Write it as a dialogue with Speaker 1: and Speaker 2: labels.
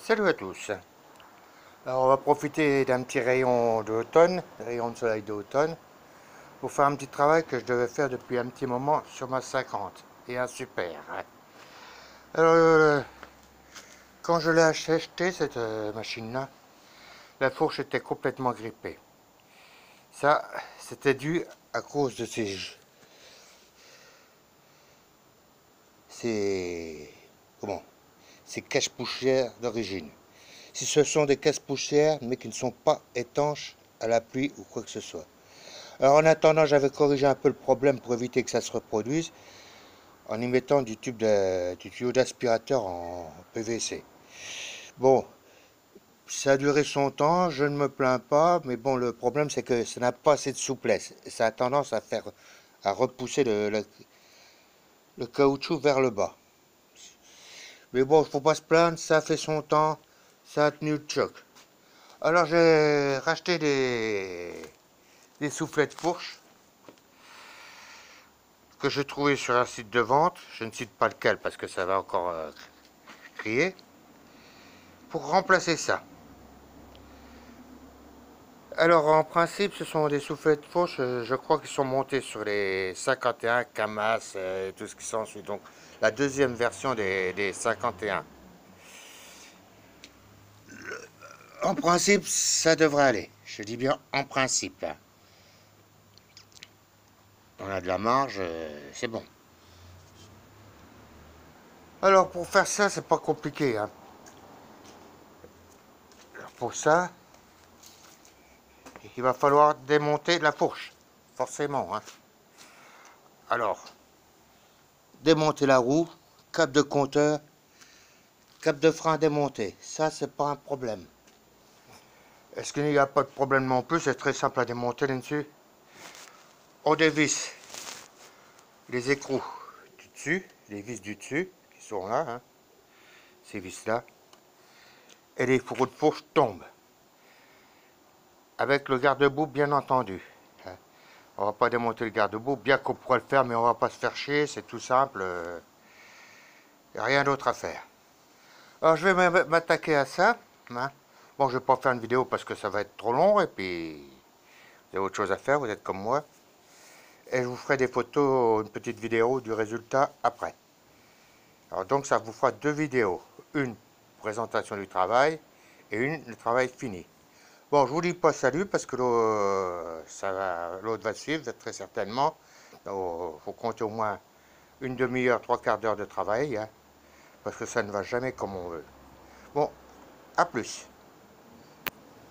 Speaker 1: Salut à tous. Alors on va profiter d'un petit rayon d'automne, rayon de soleil d'automne, pour faire un petit travail que je devais faire depuis un petit moment sur ma 50 et un super. Alors quand je l'ai acheté cette machine-là, la fourche était complètement grippée. Ça, c'était dû à cause de ces comment ces cache-poussières d'origine. Si ce sont des cache-poussières mais qui ne sont pas étanches à la pluie ou quoi que ce soit. Alors en attendant, j'avais corrigé un peu le problème pour éviter que ça se reproduise en y mettant du tuyau d'aspirateur en PVC. Bon, ça a duré son temps, je ne me plains pas, mais bon, le problème c'est que ça n'a pas assez de souplesse. Ça a tendance à repousser le caoutchouc vers le bas. Mais bon, faut pas se plaindre, ça a fait son temps, ça a tenu le choc. Alors j'ai racheté des soufflets de fourche que j'ai trouvé sur un site de vente, je ne cite pas lequel parce que ça va encore crier, pour remplacer ça. Alors en principe ce sont des soufflets de fourche, je crois qu'ils sont montés sur les 51 Camas et tout ce qui s'ensuit, donc la deuxième version des 51. En principe ça devrait aller, je dis bien en principe. On a de la marge, c'est bon. Alors pour faire ça c'est pas compliqué, hein. Alors, pour ça il va falloir démonter la fourche, forcément, hein. Alors, démonter la roue, cap de compteur, cap de frein démonté. Ça, c'est pas un problème. Est-ce qu'il n'y a pas de problème non plus? C'est très simple à démonter là-dessus. On dévisse les écrous du dessus, les vis du dessus, qui sont là, hein, ces vis-là, et les fourreaux de fourche tombent. Avec le garde-boue, bien entendu. On va pas démonter le garde-boue, bien qu'on pourrait le faire, mais on va pas se faire chier, c'est tout simple. Il n'y a rien d'autre à faire. Alors je vais m'attaquer à ça, hein. Bon, je vais pas faire une vidéo parce que ça va être trop long, et puis vous avez autre chose à faire, vous êtes comme moi. Et je vous ferai des photos, une petite vidéo du résultat après. Alors donc ça vous fera deux vidéos. Une présentation du travail et une le travail fini. Bon, je vous dis pas salut parce que l'autre va suivre très certainement. Il faut compter au moins une demi-heure, trois quarts d'heure de travail, hein, parce que ça ne va jamais comme on veut. Bon, à plus.